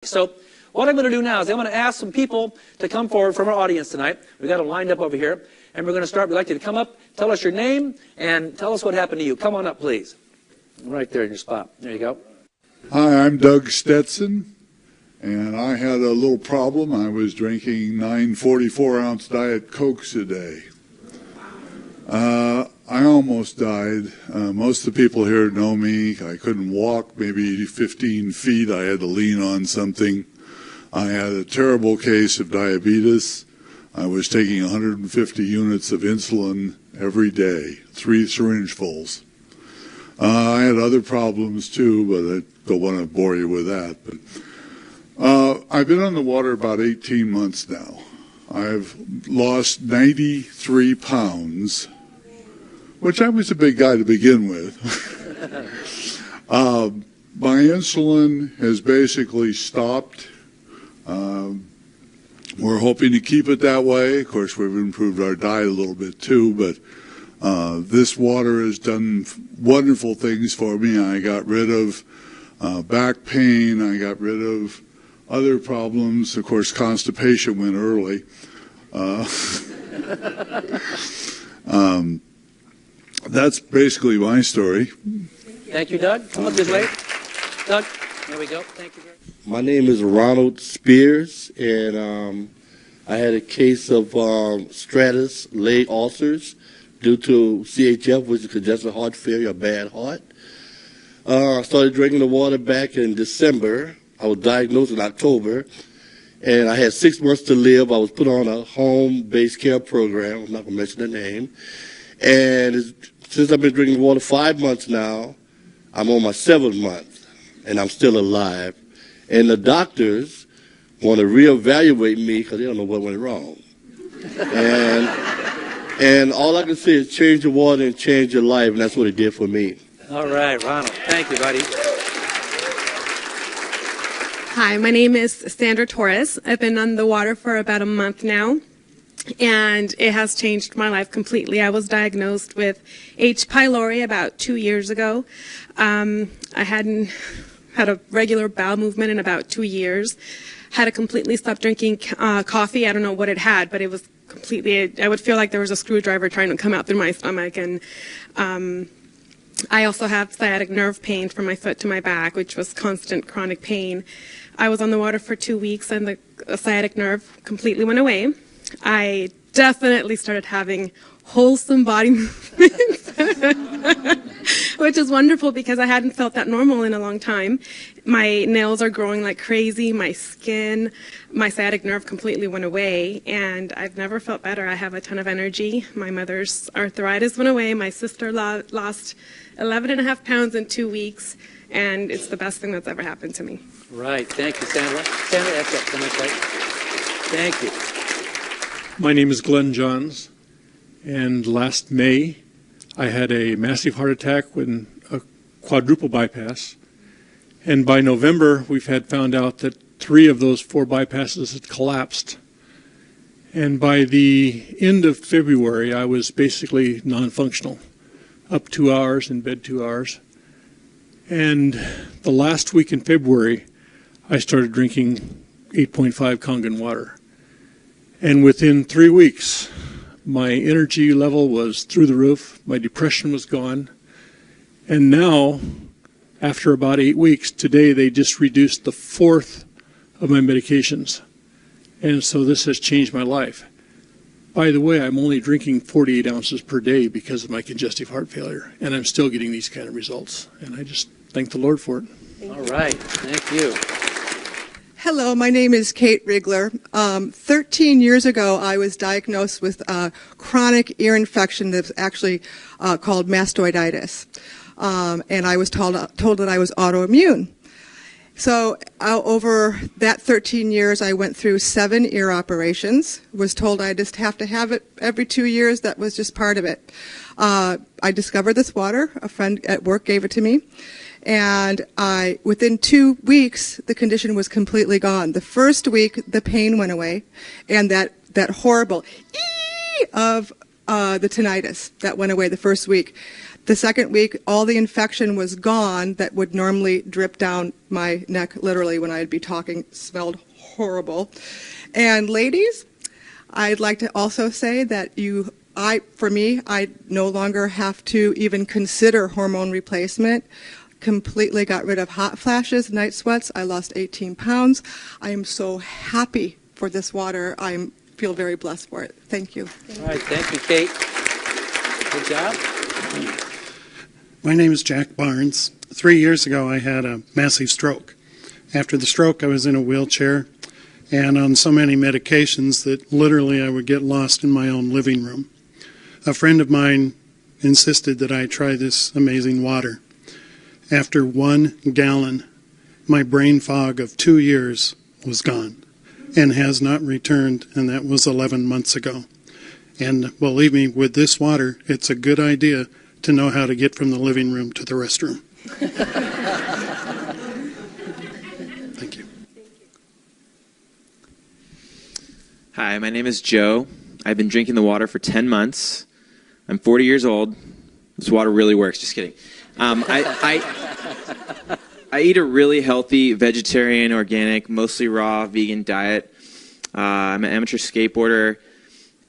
So what I'm going to do now is I'm going to ask some people to come forward from our audience tonight. We've got them lined up over here. And we're going to start. We'd like you to come up, tell us your name, and tell us what happened to you. Come on up, please. Right there in your spot. There you go. Hi, I'm Doug Stetson, and I had a little problem. I was drinking 9 44-ounce Diet Cokes a day. I almost died. Most of the people here know me. I couldn't walk maybe 15 feet. I had to lean on something. I had a terrible case of diabetes. I was taking 150 units of insulin every day, 3 syringefuls. I had other problems too, but I don't want to bore you with that. But I've been on the water about 18 months now. I've lost 93 pounds, which I was a big guy to begin with. My insulin has basically stopped. We're hoping to keep it that way. Of course, we've improved our diet a little bit too, but this water has done wonderful things for me. I got rid of back pain. I got rid of other problems. Of course, constipation went early. That's basically my story. Thank you, Doug. Come up this way. Doug, there we go. Thank you very much. My name is Ronald Spears, and I had a case of stratus leg ulcers due to CHF, which is congestive heart failure, a bad heart. I started drinking the water back in December. I was diagnosed in October, and I had 6 months to live. I was put on a home-based care program. I'm not going to mention the name. And since I've been drinking water 5 months now, I'm on my 7th month, and I'm still alive. And the doctors want to reevaluate me because they don't know what went wrong. And all I can say is change your water and change your life, and that's what it did for me. All right, Ronald. Thank you, buddy. Hi, my name is Sandra Torres. I've been on the water for about a month now, and it has changed my life completely. I was diagnosed with H. pylori about 2 years ago. I hadn't had a regular bowel movement in about 2 years. Had to completely stop drinking coffee. I don't know what it had, but it was completely, I would feel like there was a screwdriver trying to come out through my stomach. And I also have sciatic nerve pain from my foot to my back, which was constant chronic pain. I was on the water for 2 weeks, and the sciatic nerve completely went away. I definitely started having wholesome body movements, which is wonderful because I hadn't felt that normal in a long time. My nails are growing like crazy, my skin, my sciatic nerve completely went away, and I've never felt better. I have a ton of energy. My mother's arthritis went away. My sister lost 11.5 pounds in 2 weeks, and it's the best thing that's ever happened to me. Right. Thank you, Sandra. Sandra, that's it. Come this way. Thank you. My name is Glenn Johns, and last May I had a massive heart attack with a quadruple bypass. And by November, we've had found out that 3 of those 4 bypasses had collapsed. And by the end of February, I was basically non-functional, up 2 hours, in bed 2 hours. And the last week in February, I started drinking 8.5 Kangen water. And within 3 weeks, my energy level was through the roof, my depression was gone. And now, after about 8 weeks, today they just reduced the 4th of my medications. And so this has changed my life. By the way, I'm only drinking 48 ounces per day because of my congestive heart failure, and I'm still getting these kind of results. And I just thank the Lord for it. All right. Thank you. Hello, my name is Kate Rigler. 13 years ago, I was diagnosed with a chronic ear infection that's actually called mastoiditis. And I was told that I was autoimmune. So over that 13 years, I went through 7 ear operations, was told I just have to have it every 2 years. That was just part of it. I discovered this water. A friend at work gave it to me. And within 2 weeks, the condition was completely gone. The first week, the pain went away, and that horrible ee of the tinnitus that went away the first week. The second week, all the infection was gone that would normally drip down my neck, literally, when I'd be talking. It smelled horrible. And ladies, I'd like to also say that for me, I no longer have to even consider hormone replacement. Completely got rid of hot flashes, night sweats. I lost 18 pounds. I am so happy for this water. I feel very blessed for it. Thank you. All right, thank you, Kate. Good job. My name is Jack Barnes. 3 years ago, I had a massive stroke. After the stroke, I was in a wheelchair and on so many medications that literally I would get lost in my own living room. A friend of mine insisted that I try this amazing water. After 1 gallon, my brain fog of 2 years was gone and has not returned, and that was 11 months ago. And believe me, with this water, it's a good idea to know how to get from the living room to the restroom. Thank you. Hi, my name is Joe. I've been drinking the water for 10 months. I'm 40 years old. This water really works. Just kidding. I eat a really healthy vegetarian, organic, mostly raw, vegan diet. I'm an amateur skateboarder.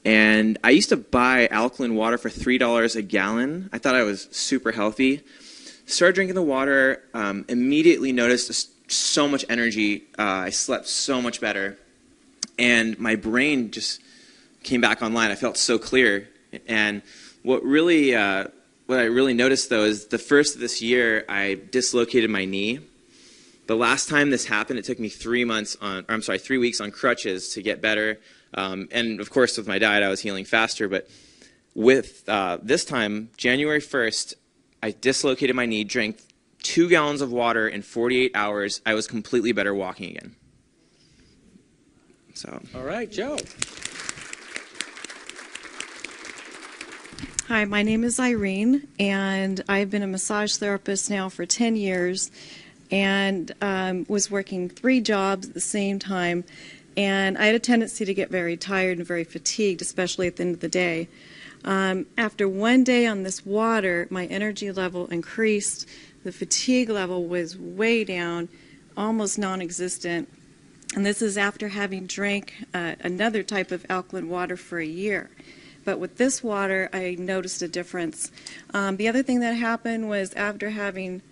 And I used to buy alkaline water for $3 a gallon. I thought I was super healthy. Started drinking the water, immediately noticed so much energy. I slept so much better. And my brain just came back online. I felt so clear. And what I really noticed, though, is the first of this year, I dislocated my knee. The last time this happened, it took me 3 weeks on crutches to get better. And of course, with my diet, I was healing faster. But with this time, January 1st, I dislocated my knee, drank 2 gallons of water in 48 hours. I was completely better walking again. So. All right, Joe. Hi, my name is Irene, and I've been a massage therapist now for 10 years and was working 3 jobs at the same time. And I had a tendency to get very tired and very fatigued, especially at the end of the day. After 1 day on this water, my energy level increased. The fatigue level was way down, almost non-existent. And this is after having drank another type of alkaline water for a year. But with this water, I noticed a difference. The other thing that happened was after having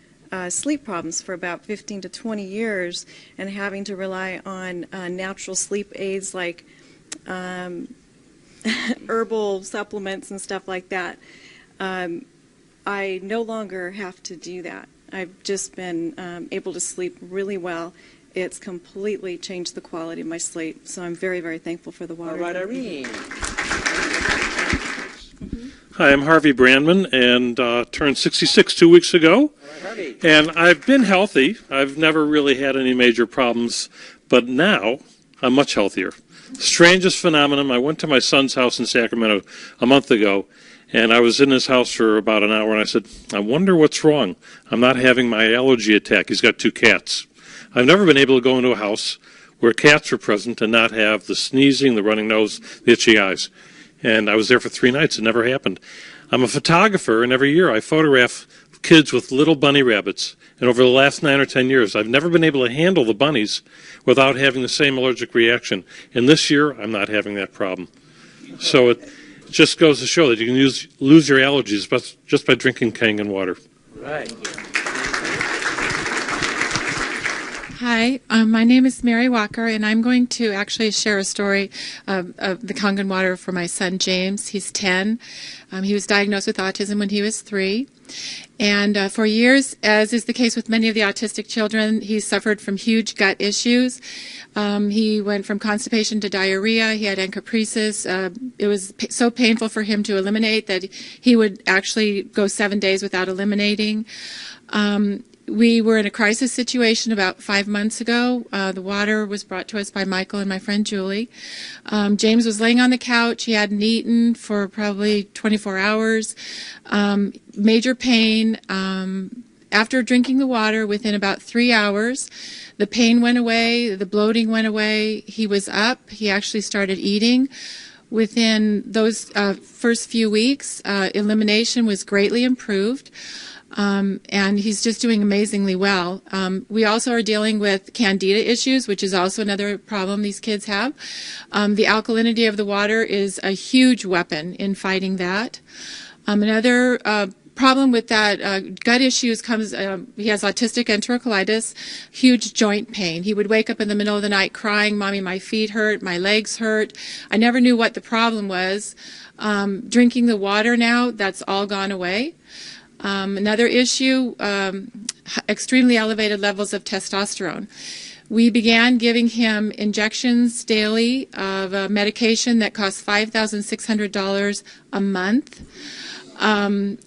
sleep problems for about 15 to 20 years and having to rely on natural sleep aids like herbal supplements and stuff like that, I no longer have to do that. I've just been able to sleep really well. It's completely changed the quality of my sleep, so I'm very, very thankful for the water. All right, Irene. Hi, I'm Harvey Brandman, and turned 66 2 weeks ago. All right, Harvey. And I've been healthy. I've never really had any major problems, but now I'm much healthier. Strangest phenomenon, I went to my son's house in Sacramento a month ago, and I was in his house for about an hour, and I said, I wonder what's wrong. I'm not having my allergy attack. He's got 2 cats. I've never been able to go into a house where cats are present and not have the sneezing, the running nose, the itchy eyes. And I was there for 3 nights. It never happened. I'm a photographer, and every year I photograph kids with little bunny rabbits. And over the last 9 or 10 years, I've never been able to handle the bunnies without having the same allergic reaction. And this year, I'm not having that problem. So it just goes to show that you can lose your allergies just by drinking Kangen water. Right. Hi, my name is Mary Walker, and I'm going to actually share a story of the Kangen water for my son James. He's 10. He was diagnosed with autism when he was 3. And for years, as is the case with many of the autistic children, he suffered from huge gut issues. He went from constipation to diarrhea. He had encopresis. It was so painful for him to eliminate that he would actually go 7 days without eliminating. We were in a crisis situation about 5 months ago. The water was brought to us by Michael and my friend Julie. James was laying on the couch. He hadn't eaten for probably 24 hours. Major pain. After drinking the water, within about 3 hours, the pain went away, the bloating went away. He was up. He actually started eating. Within those first few weeks, elimination was greatly improved. And he's just doing amazingly well. We also are dealing with candida issues, which is also another problem these kids have. The alkalinity of the water is a huge weapon in fighting that. Another problem with that gut issues comes, he has autistic enterocolitis, huge joint pain. He would wake up in the middle of the night crying, "Mommy, my feet hurt, my legs hurt." I never knew what the problem was. Drinking the water now, that's all gone away. Another issue, extremely elevated levels of testosterone. We began giving him injections daily of a medication that costs $5,600 a month.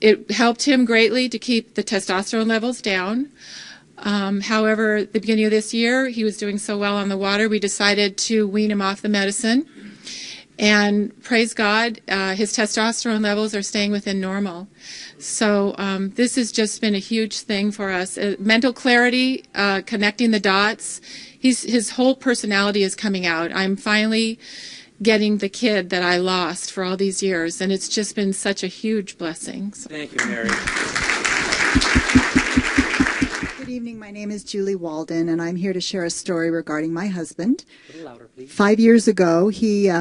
It helped him greatly to keep the testosterone levels down. However, at the beginning of this year, he was doing so well on the water, we decided to wean him off the medicine. And praise God, his testosterone levels are staying within normal. So this has just been a huge thing for us. Mental clarity, connecting the dots. His whole personality is coming out. I'm finally getting the kid that I lost for all these years, and it's just been such a huge blessing. So. Thank you, Mary. Good evening. My name is Julie Walden, and I'm here to share a story regarding my husband. A little louder, please. 5 years ago, he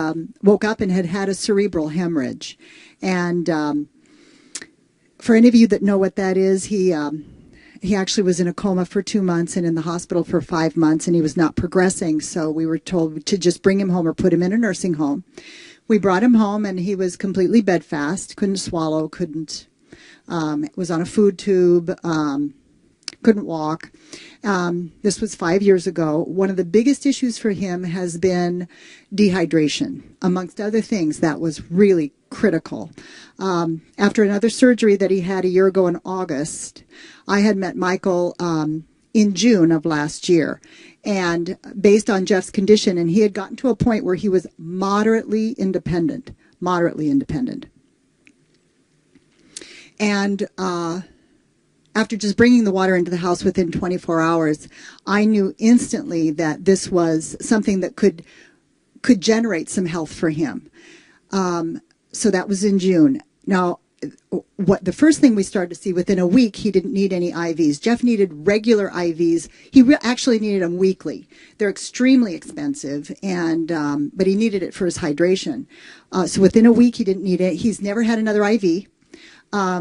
woke up and had a cerebral hemorrhage. And for any of you that know what that is, he actually was in a coma for 2 months and in the hospital for 5 months, and he was not progressing. So we were told to just bring him home or put him in a nursing home. We brought him home, and he was completely bedfast, couldn't swallow, was on a food tube, couldn't walk. This was 5 years ago. One of the biggest issues for him has been dehydration. Amongst other things, that was really critical. After another surgery that he had a year ago in August, I had met Michael in June of last year. And based on Jeff's condition, and he had gotten to a point where he was moderately independent. And after just bringing the water into the house within 24 hours, I knew instantly that this was something that could generate some health for him. So that was in June. Now, the first thing we started to see, within a week, he didn't need any IVs. Jeff needed regular IVs. He actually needed them weekly. They're extremely expensive, but he needed it for his hydration. So within a week, he didn't need it. He's never had another IV.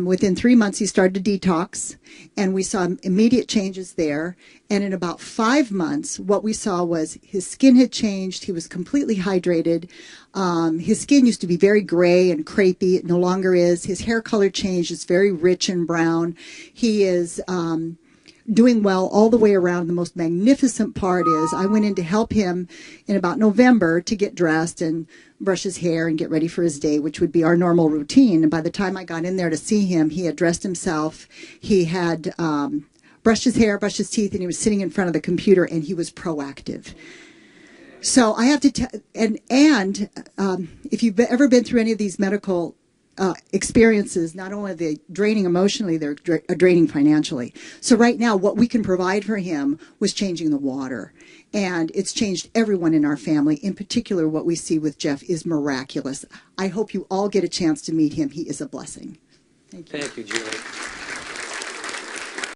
Within 3 months, he started to detox, and we saw immediate changes there. And in about 5 months, what we saw was his skin had changed. He was completely hydrated. His skin used to be very gray and crepey. It no longer is. His hair color changed. It's very rich and brown. He is doing well all the way around. The most magnificent part is I went in to help him in about November to get dressed and brush his hair and get ready for his day, which would be our normal routine. And by the time I got in there to see him, he had dressed himself. He had brushed his hair, brushed his teeth, and he was sitting in front of the computer, and he was proactive. So I have to if you've ever been through any of these medical experiences, not only are they draining emotionally, they're draining financially. So right now, what we can provide for him was changing the water. And it's changed everyone in our family. In particular, what we see with Jeff is miraculous. I hope you all get a chance to meet him. He is a blessing. Thank you. Thank you, Julie.